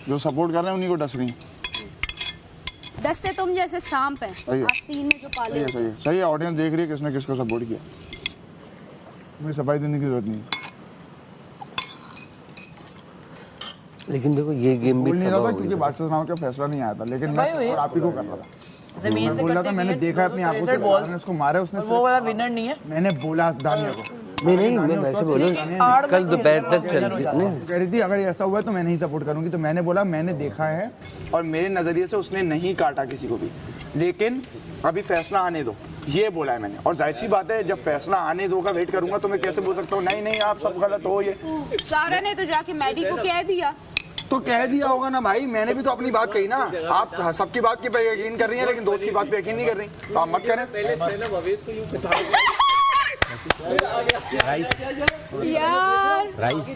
जो सपोर्ट कर रहे हैं उन्हीं को डस रही। दस्ते तुम जैसे सांप हैं आस्तीन में जो पाले हैं। सही है। ऑडियंस देख रही है किसने किसको सपोर्ट किया। मुझे सफाई देने की जरूरत नहीं। लेकिन देखो ये गेम भी नहीं रहा था क्योंकि बादशाह नाम का फैसला नहीं आया था, लेकिन मैं आप ही को कर रहा था। मैं बोल रहा था मैंने देखा अपनी आंखों से उसको मारा, उसने वो वाला विनर नहीं है। मैंने बोला दानिया को नहीं मैं वैसे बोलूं कल दोपहर तक चल रही कह रही थी अगर ऐसा हुआ तो मैं नहीं सपोर्ट करूंगी। तो मैंने बोला मैंने देखा है और मेरे नजरिए से उसने नहीं काटा किसी को भी, लेकिन अभी फैसला आने दो, ये बोला है मैंने। और जाहिर सी बात है जब फैसला आने दो का वेट करूंगा तो मैं कैसे बोल सकता हूँ नहीं नहीं आप सब गलत हो। ये सारा ने तो जाके मैडी को कह दिया, तो कह दिया होगा ना भाई, मैंने भी तो अपनी बात कही ना। आप सबकी बात पे यकीन कर रही हैं लेकिन दोस्त की बात पे यकीन नहीं कर रही, तो आप मत करें। यार राइस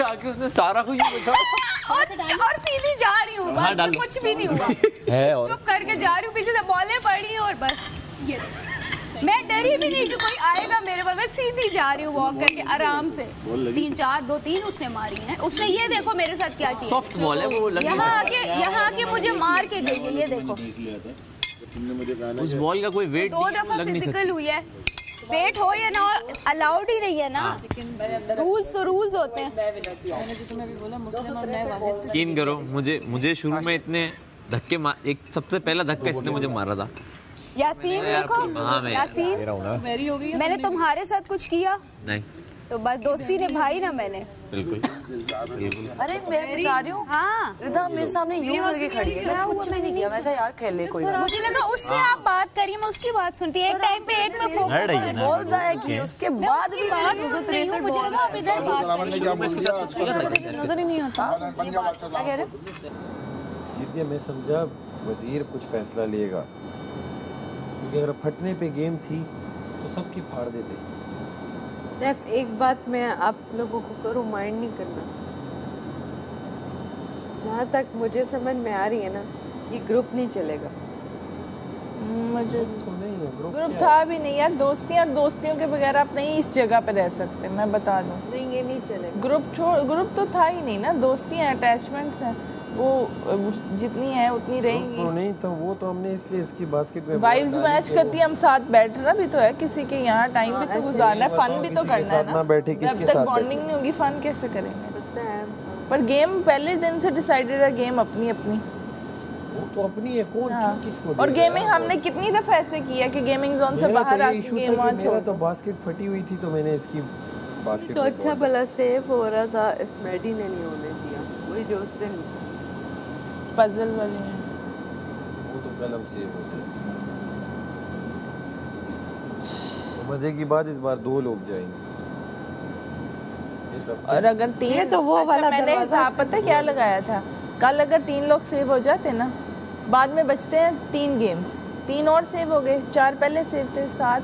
आगे उसने सारा कुछ और सीधी जा रही हूँ, बस कुछ भी नहीं हुआ है और चुप करके जा रही हूँ, पीछे से बॉलें पड़ी हैं और बस ये मैं डरी भी नहीं कि कोई आएगा मेरे पास, मैं सीधी जा रही हूँ वॉक करके आराम से। 2-3 उसने मारी हैं। उसने ये देखो मेरे साथ क्या किया, सॉफ्ट बॉल है वो, यहाँ आके मुझे मार के गई है। ये देखो उस बॉल का कोई वेट 2 दफा फिजिकल हुई है। वेट हो या ना अलाउड ही नहीं है ना, रूल्स तो रूल्स होते हैं। यकीन करो मुझे शुरू में इतने धक्के एक सबसे पहला धक्का इसने मुझे मारा था। यासीन देखो, यासीन मैंने तुम्हारे साथ कुछ किया नहीं, तो बस दोस्ती निभाई ना मैंने। बिल्कुल। अरे मैं बता रही हूँ, हाँ रिदा मेरे सामने यूं करके खड़ी है, मैं कुछ भी नहीं किया। मैं कहा यार खेल ले कोई बात। मुझे लगा उससे आप बात करिए, मैं उसकी बात सुनती। एक टाइम पे एक में फोकस बॉल जाया की, उसके बाद भी बात सुन रही हूँ, मुझे लगा आप इधर बात करिए। नजर ही नहीं आता। क्या कह रहे? ये मैं समझा वजीर कुछ फैसला लेगा, क्योंकि अगर फटने पे गेम थी तो सबकी फाड़ देते। सिर्फ एक बात मैं आप लोगों को करूँ, माइंड नहीं करना। जहाँ तक मुझे समझ में आ रही है ना, ये ग्रुप नहीं चलेगा। मुझे तो नहीं है ग्रुप था भी नहीं यार। दोस्तियाँ और दोस्तियों के बगैर आप नहीं इस जगह पे रह सकते, मैं बता दूं। नहीं ये नहीं चलेगा। ग्रुप तो था ही नहीं ना, दोस्तियाँ अटैचमेंट्स हैं, वो जितनी है उतनी रहेंगी। तो नहीं तो वो तो हमने इसलिए इसकी बास्केट में वाइब्स मैच करती है, हम साथ बैठना भी तो है, किसी के यहाँ टाइम भी तो गुजारना है, फन भी तो करना है ना। बैठे जब तक बॉन्डिंग नहीं होगी फन कैसे करेंगे? पर गेम पहले दिन से डिसाइडेड है, गेम अपनी अपनी वो तो अपनी है, कौन क्यों किसको और गेमिंग हमने कितनी दफा ऐसे किया कि गेमिंग जोन से बाहर आके गेम वहाँ छोड़। तो बास्केट फटी हुई थी तो मैंने इसकी बास्केट तो अच्छा भला सेफ हो रहा था, इस मैडी ने नहीं होने दिया। वही जो उस दिन पजल वाली है, वो तो कलम से हो जाए। तो मजे की बात इस बार 2 लोग जाएंगे और अगर 3 तो वो वाला मैंने हिसाब पता है क्या लगाया था, कल अगर 3 लोग सेव हो जाते ना, बाद में बचते हैं 3 गेम्स, 3 और सेव हो गए, 4 पहले सेव थे, 7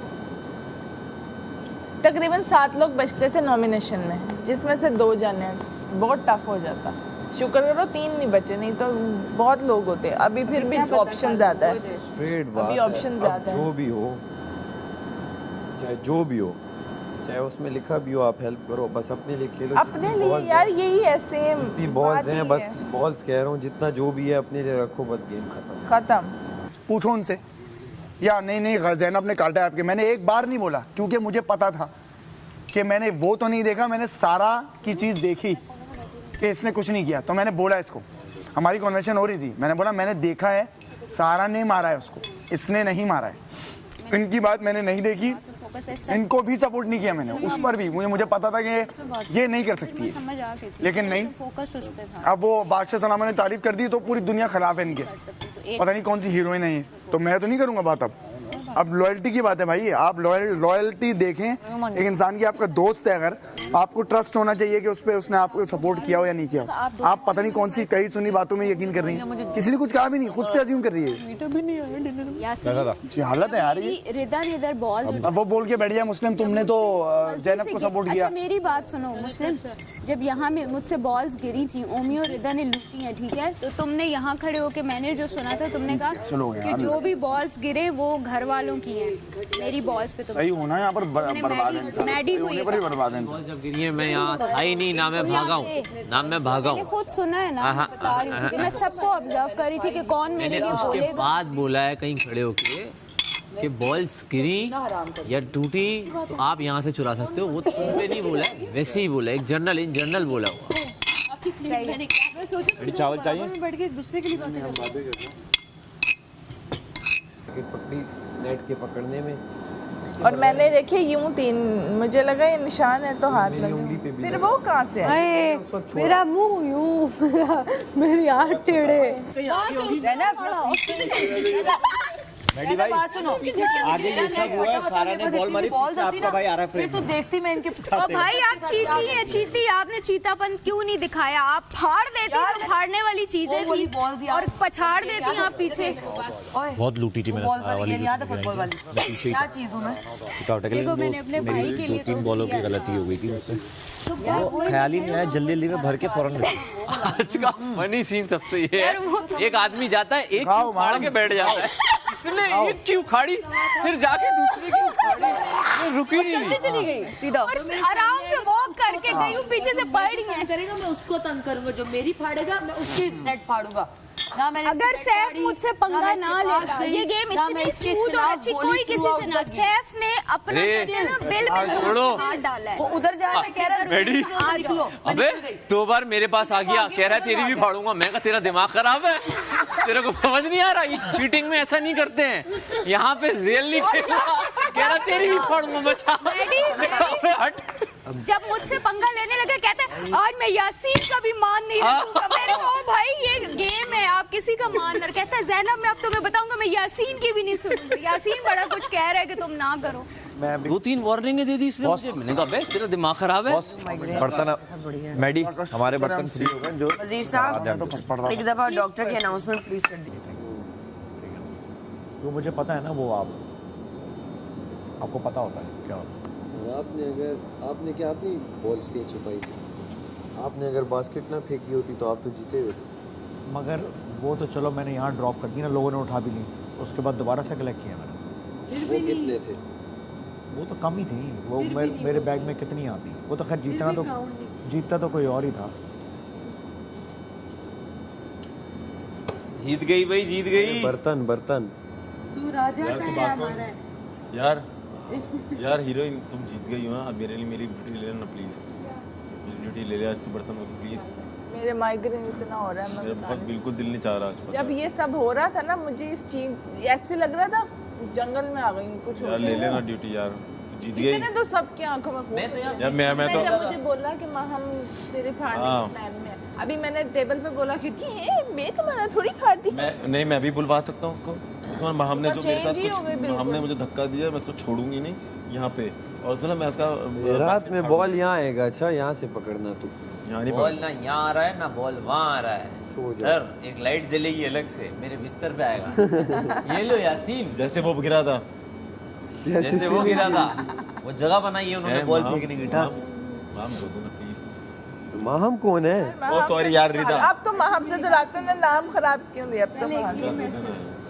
तकरीबन 7 लोग बचते थे नॉमिनेशन में, जिसमें से 2 जाने। बहुत टफ हो जाता। शुक्र करो 3 नहीं बचे, नहीं तो बहुत लोग होते। अभी फिर भी ऑप्शन ज्यादा है, अभी ऑप्शन ज्यादा है। जो भी हो, चाहे जो भी हो, चाहे उसमें लिखा भी हो आप हेल्प करो, बस अपने लिए खेलो। अपने लिए यार यही है, सेम जितनी बॉल्स हैं, बस बॉल्स कह रहा हूँ, जितना जो भी है अपने लिए रखो, बस गेम खत्म। पूछो उनसे या नहीं ज़ैनब ने काटा है आपके। मैंने एक बार नहीं बोला क्योंकि मुझे पता था कि मैंने वो तो नहीं देखा, मैंने सारा की चीज़ देखी कि इसने कुछ नहीं किया। तो मैंने बोला इसको, हमारी कन्वर्सेशन हो रही थी, मैंने बोला मैंने देखा है सारा ने मारा है उसको, इसने नहीं मारा है। इनकी बात मैंने नहीं देखी, इनको भी सपोर्ट नहीं किया मैंने, उस पर भी मुझे पता था कि ये नहीं कर सकती है, लेकिन नहीं। अब वो बादशाह सलामा ने तारीफ कर दी तो पूरी दुनिया खिलाफ है इनके, पता नहीं कौन सी हीरोइन है ये, तो मैं तो नहीं करूंगा बात। अब लॉयल्टी की बात है भाई, आप लॉयल्टी देखें। एक इंसान की आपका दोस्त है, अगर आपको ट्रस्ट होना चाहिए कि उस पे उसने आपको सपोर्ट किया हो या नहीं किया। आप पता नहीं कौन सी कई सुनी बातों में यकीन कर रही हैं, किसी ने कुछ कहा भी नहीं, खुद से अज्यूम कर रही है। हालत है यार ये। रिदा ने इधर बॉल, अब वो बोल के बैठ गया मुस्लिम, तुमने तो ज़ैनब को सपोर्ट किया। अच्छा मेरी बात सुनो मुस्लिम, जब यहाँ में मुझसे बॉल्स गिरी थी, ओमी और रिदा ने लूटी हैं, ठीक है, तो तुमने यहाँ खड़े होके मैंने जो सुना था, तुमने कहा कि जो भी बॉल्स गिरे वो घर वालों की हैं, मेरी बॉल्स पे तो सही होना यहाँ पर बर्बाद है, मैडी को बर्बाद है। गिरी है, मैं यहाँ था ही नहीं, ना मैं भागा हूँ, ना मैं भागा मैंने हूँ। खुद सुना है ना, मैं बता रही हूँ, मैं सबको ऑब्जर्व करी थी कि कौन मेरे मैंने लिए उसके बोलेगा। बाद बोला है कहीं खड़े होके कि बॉल्स गिरी या टूटी तो आप यहाँ से चुरा सकते हो, वो तुम पे नहीं बोला है, वैसे ही बोला है, एक जनरल इन जनरल बोला हुआ। चावल चाहिए? बैठ के दूसरे के लिए बातें कर रहे हैं। विकेट पकड़ी नेट के पकड़ने में, और मैंने देखे यूं 3, मुझे लगा ये निशान है तो हाथ मेरी उंगली पे लगा, भी फिर वो कहाँ से आया? हाय, मेरा मुंह यूं, मेरी आंख टेढ़े। मैडी भाई बात सुनो, आगे ये सब हुआ है, सारा ने बॉल मारी, पीछे आपका भाई आ रहा है फिर तो देखती मैं इनके और भाई आप चीती है, चीती, आपने चीतापन क्यों नहीं दिखाया? आप फाड़ देती तो फाड़ने वाली चीजें थी और पछाड़ देती आप पीछे। बहुत लूटी थी मैंने वाली याद है फुटबॉल वाली क्या चीज हूँ मैं? देखो मैंने अपने भाई के लिए 2-3 बॉलों की गलती हो गई थी मुझसे, वो ख्याल ही नहीं आया, जल्दी में भर के फौरन आज का फनी सीन सबसे ये है, एक आदमी जाता है, एक फाड़ के बैठ जाता है, इसने एक की उखाड़ी, फिर जाके दूसरे की उखाड़ी, वो रुकी नहीं, चली गई सीधा और आराम से वॉक करके गई हूँ, पीछे से पड़ रही है। करेगा मैं उसको तंग करूंगा, जो मेरी फाड़ेगा मैं उसकी नेट फाड़ूंगा ना। मैंने अगर सैफ मुझसे पंगा ना लेता, ये गेम इतनी स्मूथ और अच्छी कोई किसी से ना, सैफ ने अपना बिल में हाथ डाला है। वो उधर जा रहा है, कह रहा है रेडी? निकलो। अबे 2 बार मेरे पास आ गया, कह रहा है तेरी भी फाड़ूंगा, मैं कहा तेरा दिमाग खराब है, तेरे को समझ नहीं आ रहा, ये चीटिंग में ऐसा नहीं करते हैं, यहाँ पे रियली कह रहा तेरी भी फाड़ूंगा, बचा हट। जब मुझसे पंगा लेने लगे कहते हैं आज मैं यासीन का भी मान नहीं रखूंगा। मैंने कहा भाई ये गेम है, आप किसी का मान रहे। कहता है जैनब मैं अब तुम्हें बताऊंगा, मैं यासीन की भी नहीं सुनूंगी, यासीन बड़ा कुछ कह रहा है कि तुम ना करो। 2-3 वार्निंग दे दी इसने मुझे, मैंने कहा बे तेरा दिमाग खराब है। बर्तन मैडी हमारे बर्तन फ्री हो गए जो। वजीर साहब एक दफा डॉक्टर की अनाउंसमेंट प्लीज कर दीजिए। जो मुझे पता है ना वो आपको पता होता है क्या होता है। आपने क्या अपनी बॉल्स की छुपाई थी, आपने अगर बास्केट ना फेंकी होती तो आप तो जीते हुए थे। मगर वो तो चलो मैंने यहाँ ड्रॉप कर दी ना, लोगों ने उठा भी ली, उसके बाद दोबारा से कलेक्ट किया मैंने। वो कितने थे? वो तो कम ही थी, वो मेरे बैग में कितनी आती, वो तो खैर जीतता तो कोई और ही था। जीत गई भाई, जीत गई। बर्तन तू राजा का है हमारा। यार हीरोइन तुम जीत गई हो ना, अब मेरे लिए मेरी ड्यूटी ले लेना प्लीज, मेरी ड्यूटी ले ले आज, तो बर्तन में प्लीज। मेरे माइग्रेन इतना हो रहा है, मेरा बहुत बिल्कुल दिल नहीं चाह रहा आज। जब ये सब हो रहा था ना, मुझे इस चीज ऐसे लग रहा था जंगल में आ गई कुछ। यार ले लेना ड्यूटी यार, तू जीत गई। इतने तो सबकी आंखों में खून। यार मैं तो जब मुझे बोला कि माँ हम तेरे फाड़ने के प्लान में हैं। अभी मैंने टेबल पे बोला कि मैं तुम्हारा थोड़ी फाड़ दी। मैं भी बुलवा सकता हूँ उसको। हमने जो मेरे साथ कुछ हमने मुझे धक्का दिया, मैं इसको छोड़ूंगी नहीं यहाँ पे। और सुना मैं इसका रात में बॉल यहाँ आएगा, अच्छा यहाँ से पकड़ना तू। बॉल ना यहाँ आ रहा है ना बॉल वहाँ आ रहा है। सर एक लाइट जलेगी अलग से, मेरे बिस्तर पे आएगा। ये लो यासीन, जैसे वो गिरा था, जैसे वो गिरा था, वो जगह बनाई है उन्होंने बॉल फेंकने की। माहम कौन है? ओ सॉरी यार रिदा, अब तो माहम से दिलाते ने नाम खराब क्यों लिया? अब तो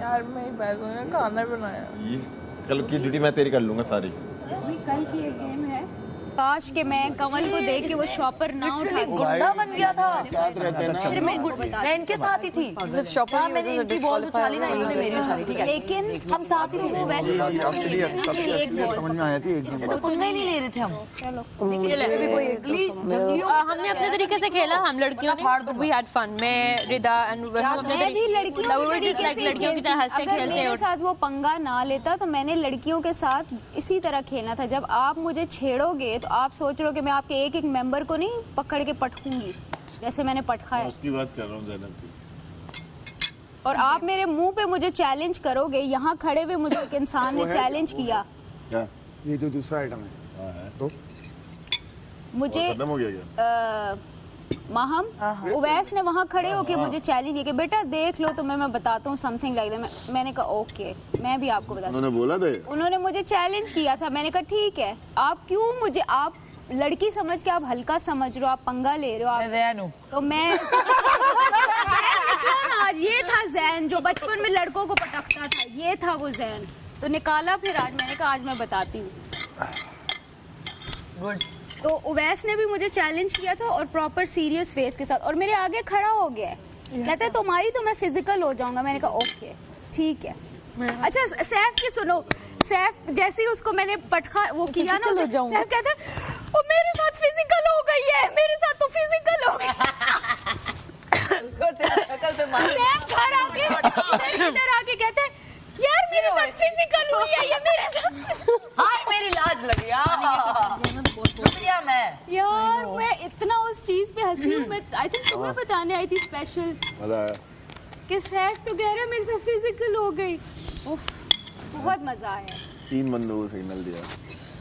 यार मैं बैगों में खाना बनाया। कल की ड्यूटी मैं तेरी कर लूंगा सारी। कल की एक गेम है, काश के मैं कमल को देख के वो शॉपर ना उठा। गुंडा बन गया था, साथ रहते हैं फिर मैं मैं इनके साथ ही थी। हाँ मैंने इनकी बॉल उछाली ना, इन्होंने मेरी उछाली, ठीक है। लेकिन हम साथ ही थे, वो वैसे समझ में आया थी। इससे तो पंगा ही नहीं ले रहे थे हम। हमने अपने तरीके से खेला, हम लड़कियों ने वी हैड फन। मैं रिदा एंड मैं भी लड़कियों की तरह हंसते खेलते। मेरे साथ वो पंगा ना लेता तो मैंने लड़कियों के साथ इसी तरह खेलना था। जब आप मुझे छेड़ोगे तो आप सोच रहे हो कि मैं आपके एक एक मेंबर को नहीं पकड़ के पटकूंगी जैसे मैंने पटका है। उसकी बात कर रहा हूँ ज़ैनब की। और आप मेरे मुंह पे मुझे चैलेंज करोगे, यहाँ खड़े हुए मुझे एक इंसान ने चैलेंज किया। क्या ये तो दूसरा आइटम है तो मुझे खत्म हो गया क्या? माहम उवैस ने वहाँ खड़े होके मुझे चैलेंज दिया कि बेटा देख लो तुम्हें मैं बताता हूँ समथिंग लाइक दैट। मैंने कहा ओके मैं भी आपको बताता हूँ। उन्होंने बोला था, उन्होंने मुझे चैलेंज किया था। मैंने कहा ठीक है, आप क्यों मुझे, आप लड़की समझ के आप हल्का समझ रहे हो, आप पंगा ले रहे हो। आप तो मैं निकला ना आज, ये था जैन जो बचपन में लड़कों को पटकता था, ये था वो जैन। तो निकाला फिर आज मैंने कहा आज मैं बताती हूँ। गुड, तो उवैस ने भी मुझे चैलेंज किया था और प्रॉपर सीरियस फेस के साथ, और मेरे आगे खड़ा हो गया है, कहते तुम्हारी तो मैं फिजिकल हो जाऊंगा। मैंने कहा ओके ठीक है। अच्छा सैफ की सुनो, सैफ जैसे ही उसको मैंने पटखा वो किया ना, सैफ कहता है वो मेरे साथ फिजिकल हो गई है, मेरे साथ तो फिजिकल हो गई। सैफ घर आके इधर आके कहता है यार मेरे साथ फिजिकल हुई है, ये मेरे साथ। हाय मेरी लाज लगी शुक्रिया। मैं यार मैं इतना उस चीज पे हंसी हूँ। मैं आई थिंक तुम्हें बताने आई थी स्पेशल कि सैफ तो कह रहा है मेरे साथ फिजिकल हो गई। उफ, बहुत मजा आया। 3 बंदों को सिग्नल दिया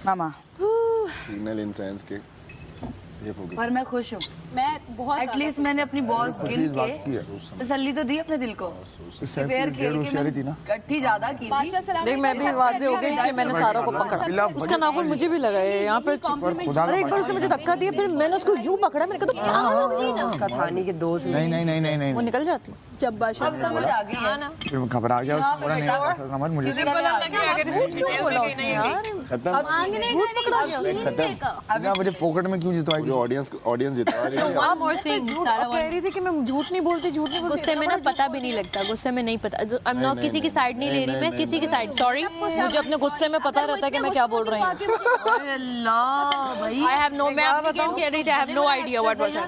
मामा, सिग्नल इन सेंस के सेफ हो गए। पर मैं खुश हूँ, मैं बहुत एटलीस्ट मैंने अपनी बॉल्स गिन के तसल्ली तो दी अपने दिल को। फेयर खेल के कट्ठी ज्यादा की थी। देख मैं भी वाजे हो गई कि मैंने सारा को पकड़ा, उसका नाखून मुझे भी लगा है यहाँ पे। अरे एक बार उसने मुझे धक्का दिया, फिर मैंने उसको यूं पकड़ा, मैंने कहा तो क्या उसका थानी के दोस्त नहीं वो निकल जाती। जब बादशाह समझ आ गई है ना, फिर मैं घबरा गया, उसने बोला नहीं समझ मुझे खत्म। मुझे पॉकेट में क्यों जितवाई? ऑडियंस जितवा रही है। One more thing, सारा कह रही थी कि मैं झूठ नहीं बोलती, झूठ नहीं बोलती। गुस्से में ना पता भी नहीं लगता, गुस्से में नहीं पता। I'm not किसी की साइड नहीं ले रही मैं, किसी की साइड। सॉरी, मुझे अपने गुस्से में पता रहता है कि मैं क्या बोल रही हूँ। अल्लाह भाई I have no, मैं अपनी गेम खेल रही थी, I have no idea what was that।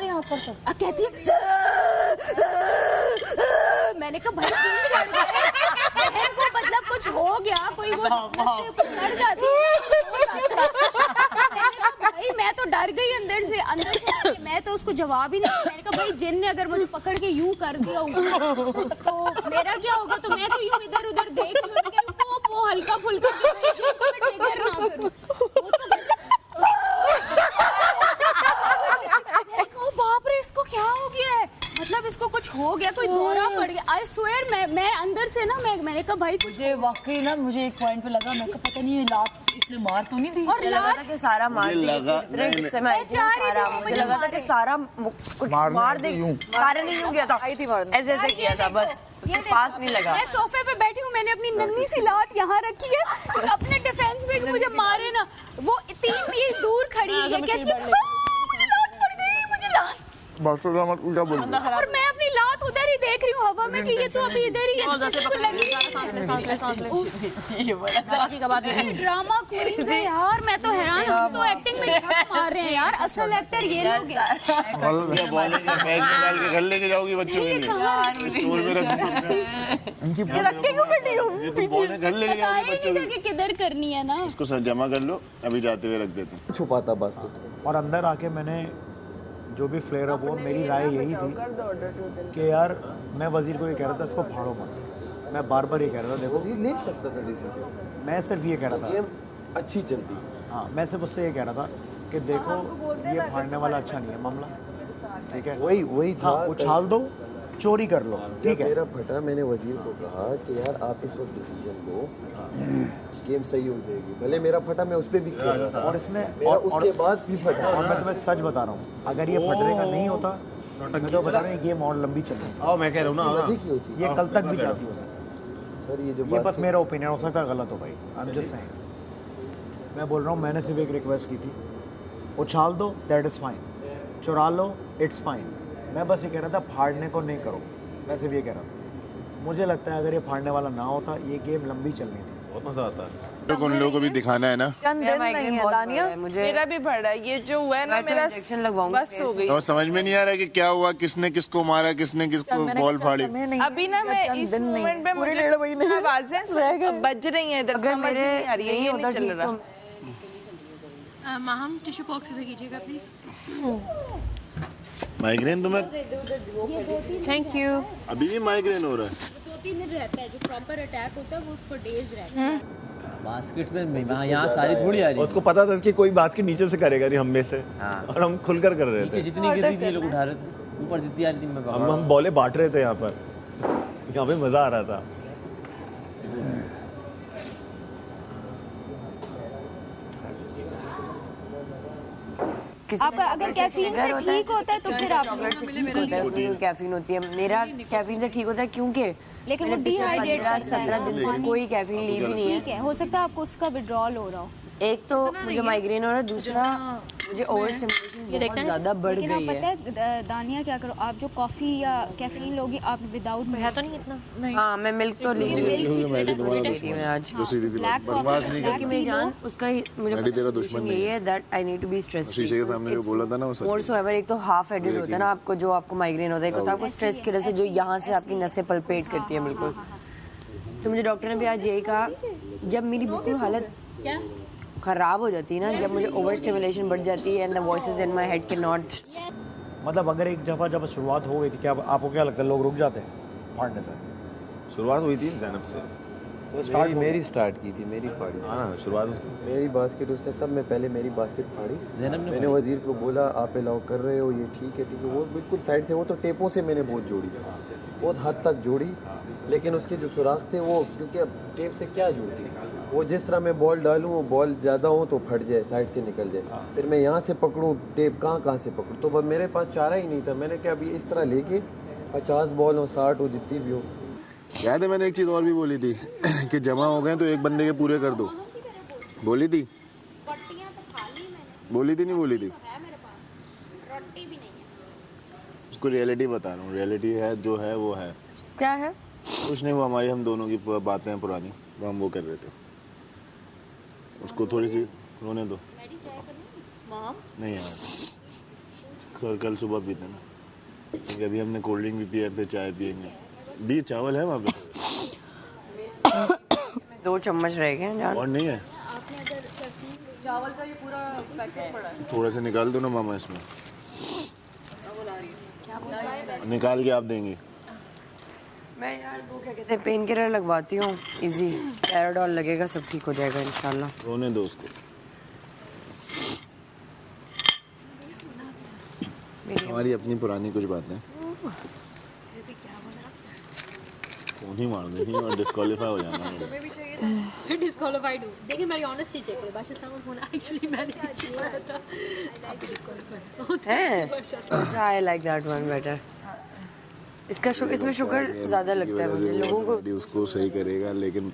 कहती मैंने कहा भाई क्यों चढ़ गए? बहन को मतलब कुछ हो गया, कोई वो चढ़ जाती है। भाई मैं तो डर गई अंदर से मैं तो उसको जवाब ही नहीं। मैंने कहा भाई जिन ने अगर मुझे पकड़ के यूं कर दिया होगा तो मेरा क्या होगा? तो मैं तो यूं इधर उधर देख रही हूं, वो हल्का फुल्का ट्रिगर ना करूं। वो तो बाप रे इसको क्या हो गया है? मतलब इसको कुछ हो गया, कोई दौरा पड़ गया। आई स्वेयर मैं अंदर से ना मैंने कहा भाई मुझे वाकई ना मुझे एक पॉइंट पे लगा, मैं कहा पता नहीं ये लात इसने मार तो नहीं दी। और लगा था कि सारा मार दी, इतने गुस्से में आई थी सारा। मुझे लगा था कि सारा कुछ मार देगी, सारे नहीं यूं किया था, ऐसे ऐसे किया था बस, उसके पास नहीं लगा। मैं सोफे पे बैठी हूँ, मैंने अपनी नन्ही सी लात यहाँ रखी है अपने डिफेंस में कि मुझे मारे ना। वो 3 मील दूर खड़ी है, कहती है मुझे लात पड़ गई, मुझे लात। उल्टा बोल। और मैं अपनी लात उधर ही देख रही हूँ हवा में कि ये तो अभी इधर ही है। ड्रामा क्वींस है यार, मैं तो हैरान हूँ। तो एक्टिंग में मार रहे हैं यार, असल एक्टर ये लोग हैं। बैग में डाल के घर लेके जाओगी बच्चों के लिए, स्टोर में रख के घर लेके जाओगी बच्चों के लिए। किधर करनी है ना, इसको सर जमा कर लो, अभी जाते हुए रख देते हैं। छुपाता बस। और अंदर आके मैंने जो भी फ्लेयर अप हुआ, मेरी राय यही थी कि यार मैं वजीर को ये कह रहा था इसको फाड़ो मत। मैं बार बार ये कह रहा था देखो ले सकता था डिसीजन, मैं सिर्फ ये कह रहा था गेम अच्छी चलती। हाँ मैं सिर्फ उससे ये कह रहा था कि देखो ये फाड़ने वाला अच्छा नहीं है मामला, ठीक है? वही था। हाँ, उछाल दो, चोरी कर लो, ठीक है? मेरा फटा, मैंने वजीर को कहा कि यार आप इस वक्त डिसीजन लो, गेम सही हो जाएगी। भले मेरा फटा, मैं उस पर भी खेल रहा था और इसमें मेरा उसके बाद भी फटा। और मैं तुम्हें सच बता रहा हूँ, अगर ये फटने का नहीं होता मैं तो बता रहा हूँ गेम और लंबी चल रही। मैं कह रहा हूँ ना ये कल तक भी जाती हो सर। ये बस मेरा ओपिनियन हो सकता है, गलत हो भाई, आई एम जस्ट सेइंग। मैं बोल रहा हूँ मैंने सिर्फ एक रिक्वेस्ट की थी, उछाल दो दैट इज़ फाइन, चुरा लो इट्स फाइन। मैं बस ये कह रहा था फाड़ने को नहीं करो, मैं सिर्फ ये कह रहा था। मुझे लगता है अगर ये फाड़ने वाला ना होता ये गेम लंबी चलनी थी। बहुत मजा आता है। तो उन लोगों को भी दिखाना है ना। चंद दिन नहीं है दानिया, मेरा भी पड़ा है। ये जो हुआ है ना मेरा बस हो गई। तो समझ में नहीं आ रहा कि क्या हुआ, किसने किसको मारा, किसने किसको बॉल फाड़ी। अभी ना मैं इस मोमेंट पे मुझे आवाजें बज रही हैं इधर, समझ नहीं आ रही है, ये नहीं चल रहा। माहम टिश्यू बॉक्स इधर कीजिएगा प्लीज। माइग्रेन तुम्हें? Thank you. अभी भी माइग्रेन हो रहा है? 2-3 दिन रहता है, जो प्रॉपर अटैक होता है वो फॉर डेज रहता है। बास्केट में यहाँ सारी थोड़ी आ रही है। उसको पता था कि कोई बास्केट नीचे से करेगा नहीं, हम में से। और हम खुलकर कर रहे थे। जितनी गिर रही थी लोग उठा रहे थे, ऊपर जितनी आ रही थी मैं हम बॉले बांट रहे थे यहाँ पर, यहाँ पे मजा आ रहा था। आपका अगर कैफीन से ठीक होता है तो फिर आप कैफीन होती है, मेरा कैफीन से ठीक होता है क्योंकि लेकिन वो डिहाइड्रेट करता है। 17 दिन से कोई कैफीन ली भी नहीं है। ठीक है, हो सकता है आपको उसका विड्रॉल हो रहा हो। एक तो मुझे माइग्रेन हो रहा है, दूसरा मुझे ओवर स्टिमुलेशन ये देखते हैं ज्यादा बढ़ लेकिन आप गई पता है। है दानिया क्या करो, आप जो कॉफी या कैफीन लोगी आप विदाउट है तो नहीं इतना। हाँ मैं मिल्क तो ले मैडी तुम्हारा दुश्मन मैं है आज। जो सीधी सी बात बकवास नहीं कि मेरी जान उसका ही मुझे मैडी तेरा दुश्मन नहीं यही है that I need to be stress शीशे के सामने जो बोला था ना वो सच मोर सो एवर। एक तो हाफ हेडेड होता है ना आपको, जो आपको माइग्रेन होता है, एक होता है आपको स्ट्रेस की वजह से जो यहाँ से आपकी नसें पल्पेट करती है बिल्कुल। तो मुझे डॉक्टर ने भी आज यही कहा, जब मेरी बिल्कुल हालत खराब हो जाती है ना, जब मुझे ओवर स्टिमुलेशन बढ़ जाती है and the voices in my head can not. मतलब अगर एक दफ़ा जब शुरुआत हो गई थी, क्या आपको क्या लगता है लोग रुक जाते हैं फाड़ने से? शुरुआत हुई थी ज़ैनब से, तो स्टार्ट मेरी स्टार्ट की थी, मेरी फाड़ी। हाँ ना शुरुआत उसकी मेरी बास्केट उसने सब में पहले मेरी बास्केट फाड़ी। मैंने वजीर को बोला आप अलाउ कर रहे हो, ये ठीक है वो बिल्कुल साइड से, वो तो टेपों से मैंने बहुत जोड़ी, बहुत हद तक जोड़ी, लेकिन उसके जो सुराख थे वो, क्योंकि अब टेप से क्या जोड़ती, वो जिस तरह मैं बॉल डालूँ वो बॉल ज़्यादा हो तो फट जाए, साइड से निकल जाए, फिर मैं यहाँ से पकड़ूँ टेप कहाँ से पकड़ूँ, तो बस मेरे पास चारा ही नहीं था। मैंने क्या अभी इस तरह लेके 50 बॉल हो 60 हो जितनी भी हो। याद है मैंने एक चीज़ और भी बोली थी कि जमा हो गए तो एक बंदे के पूरे कर दो, बोली थी नहीं बोली थी? उसको रियलिटी बता रहा हूँ, रियलिटी है जो है वो है। क्या है? कुछ नहीं, वो हमारी हम दोनों की बातें हैं पुरानी, वो हम वो कर रहे थे। उसको थोड़ी सी रोने दो। नहीं यार कल सुबह पीते ना, क्योंकि अभी हमने कोल्ड ड्रिंक भी पिया, फिर चाय पियेंगे। दी चावल है वहाँ पे? 2 चम्मच रह गए जान। और नहीं है? चावल का ये पूरा पैकेट पड़ा है। थोड़ा सा निकाल दो ना मामा इसमें, निकाल के आप देंगी। मैं यार वो क्या कहते हैं पेन किलर लगवाती हूँ, इजी पैराडॉल लगेगा, सब ठीक हो जाएगा इंशाल्लाह। रोने दो उसको। हमारी अपनी पुरानी कुछ बातें कौन ही मार देती और डिस्क्वालीफाई हो जाना है। डिस्क्वालीफाइड हूं। देखिए मेरी ऑनेस्टी चेक करो, बादशाह साहब फोन एक्चुअली मैंने छुआ था, आप डिस्क्वालीफाइड है। I like that one better. इसका इसमें शुगर ज्यादा लगता है मुझे, लोगों को उसको सही करेगा, लेकिन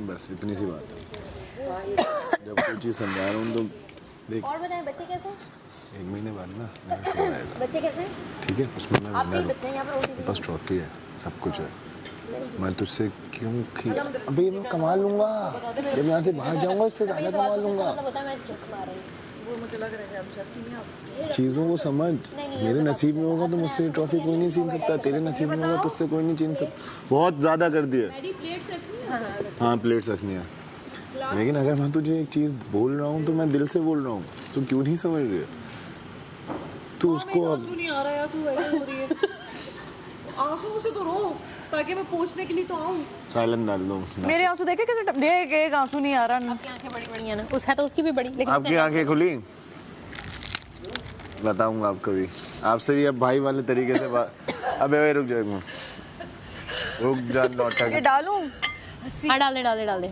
बस इतनी सी बात है। जब कोई चीज़ समझा रहा हूँ तो देख। और बताएं बच्चे कैसे? 1 महीने बाद ना मेरा शो आएगा, बच्चे कैसे? ठीक है? उसमें मैं आप विनर बताएं, यहाँ पर हूँ, बस ट्रॉफी है, सब कुछ है। मैं तुझसे क्यों अभी मैं कमा लूंगा, जब यहाँ से बाहर जाऊंगा उससे ज़्यादा कमा लूंगा। वो मुझे लग रहा है आप चाहती नहीं आप चीज़ों को समझ, मेरे नसीब में होगा तो मुझसे ट्रॉफी कोई नहीं छीन सकता, तेरे नसीब में होगा तो उससे कोई नहीं छीन सकता। बहुत ज़्यादा कर दिया। हाँ प्लेट्स रखनी है, लेकिन अगर मैं तुझे एक चीज़ बोल रहा हूँ तो मैं दिल से बोल रहा हूँ, तो क्यों नहीं समझ रही है तू उसको? अब नहीं आ रहा यार, तू ऐसे हो रही है। आंसू से तो रो, ताकि मैं पूछने के लिए तो आऊँ। साइलेंट डाल दो। मेरे आंसू देखे कैसे देख, एक आंसू नहीं आ रहा। आपकी आंखें बड़ी बड़ी हैं ना, उस है तो उसकी भी बड़ी, लेकिन आपकी आंखें खुली? बताऊंगा आपको भी, आपसे भी अब भाई वाले तरीके से बात। अबे रुक जाएगा, रुक जा लौटा के डालूं। हाँ डाल दे।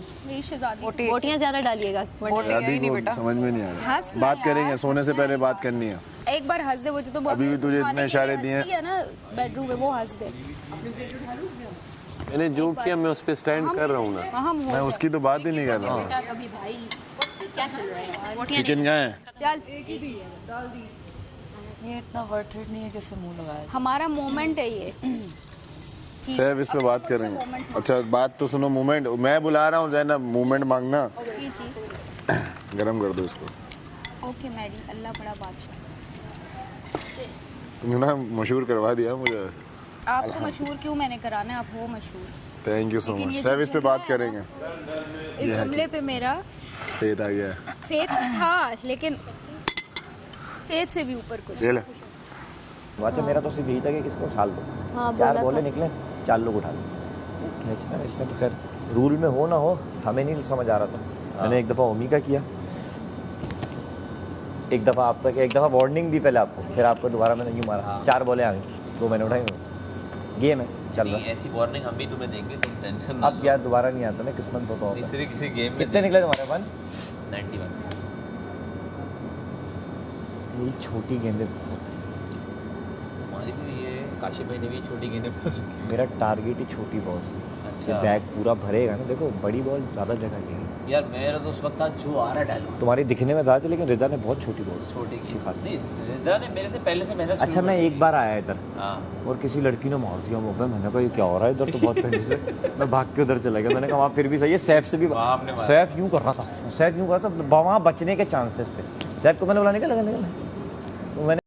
बोटियां ज्यादा डालिएगा, समझ में नहीं आ रहा। बात करेंगे, सोने से पहले बात करनी है। एक बार हंस दे, वो जो तो अभी भी तुझे इतने इशारे दिए हैं ना बेडरूम में, वो हंस दे। मैंने जो किया मैं उस पर स्टैंड कर रहा हूँ ना, मैं उसकी तो बात ही नहीं कर रहा हूँ। कभी भाई क्या चल रहा है? चिकन कहाँ है? चल ये इतना वर्थ इट नहीं है, कैसे मुंह लगाया। हमारा मोमेंट है ये। सैफ इस पे बात करेंगे। अच्छा बात तो सुनो, मूवमेंट मैं बुला रहा हूँ जैनब, मूवमेंट मांगना। गरम कर दो इसको। ओके मैडी, अल्लाह बड़ा बादशाह। तुमने ना मशहूर करवा दिया मुझे। आपको मशहूर क्यों मैंने कराना है, आप हो मशहूर। Thank you so much. Saif इस पे बात करेंगे। इस जुमले पे मेरा फेथ आ गया। फेथ था, लेकिन फेथ से भी ऊपर कुछ। अच्छा मेरा तो सिर्फ यही था कि किसको उछाल दो। 4 बॉलें निकले, 4 लोग उठा लो। खींचना इसमें तो खैर रूल में हो ना हो, हमें नहीं समझ आ रहा था। मैंने एक दफ़ा ओमी का किया, एक दफ़ा आप तक, एक दफ़ा वार्निंग दी पहले आपको, फिर आपको दोबारा मैंने यूँ मारा। 4 बॉलें आ गई, 2 मैंने उठाई। गेम है, चल रहा है। ऐसी वार्निंग हम भी तुम्हें देंगे, तुम टेंशन अब यार दोबारा नहीं आता ना, किस्मत तो होता। तीसरे किसी गेम में कितने निकले तुम्हारे पास? 91। यही छोटी गेंदें हमारी भी ये काशिफ भाई ने भी छोटी गेंदें। मेरा टारगेट ही छोटी बॉस। ये बैग पूरा भरेगा ना, देखो बड़ी बॉल ज़्यादा जगह लेगी यार मेरा तो उस वक्त था जो आ रहा डायलॉग तुम्हारी दिखने में ज़्यादा थी, लेकिन रिजा ने बहुत छोटी बॉल छोटी अच्छी खासी। नहीं रिजा ने मेरे से पहले से मेहनत अच्छा मैं एक बार आया इधर हाँ और किसी लड़की ने मार दिया मुँह पे, मैंने कहा ये क्या हो रहा है इधर तो बहुत ठंडी से मैं भाग के उधर चला गया। मैंने कहा वहाँ फिर भी सही है, सैफ से भी सैफ यूँ कर रहा था, सैफ यूँ कर रहा था, वहाँ बचने के चांसेस थे। सैफ को मैंने बोला निकल निकल, तो मैंने